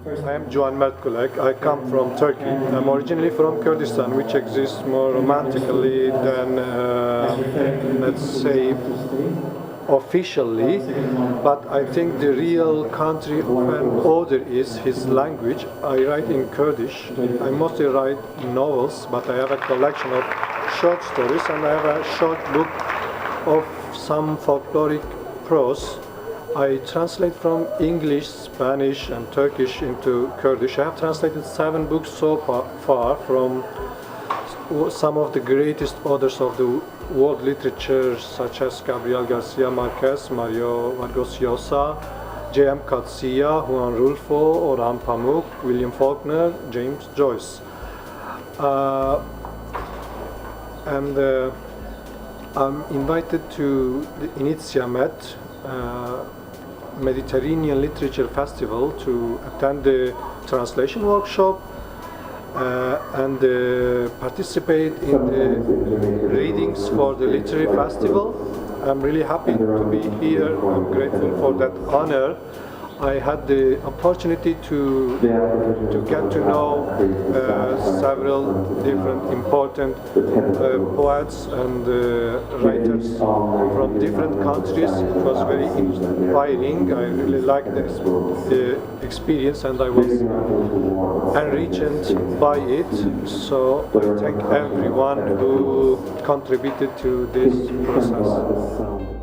I am Ciwanmerd Kulek. I come from Turkey. I'm originally from Kurdistan, which exists more romantically than, let's say, officially. But I think the real country of an author is his language. I write in Kurdish. I mostly write novels, but I have a collection of short stories, and I have a short book of some folkloric prose. I translate from English, Spanish, and Turkish into Kurdish. I have translated 7 books so far from some of the greatest authors of the world literature, such as Gabriel Garcia Marquez, Mario Vargas Llosa, J.M. Coetzee, Juan Rulfo, Orhan Pamuk, William Faulkner, James Joyce. I'm invited to the Ciwanmerd Mediterranean Literature Festival to attend the translation workshop and participate in the readings for the literary festival. I'm really happy to be here. I'm grateful for that honor. I had the opportunity to get to know several different important poets and writers from different countries. It was very inspiring. I really liked the experience, and I was enriched by it. So I thank everyone who contributed to this process.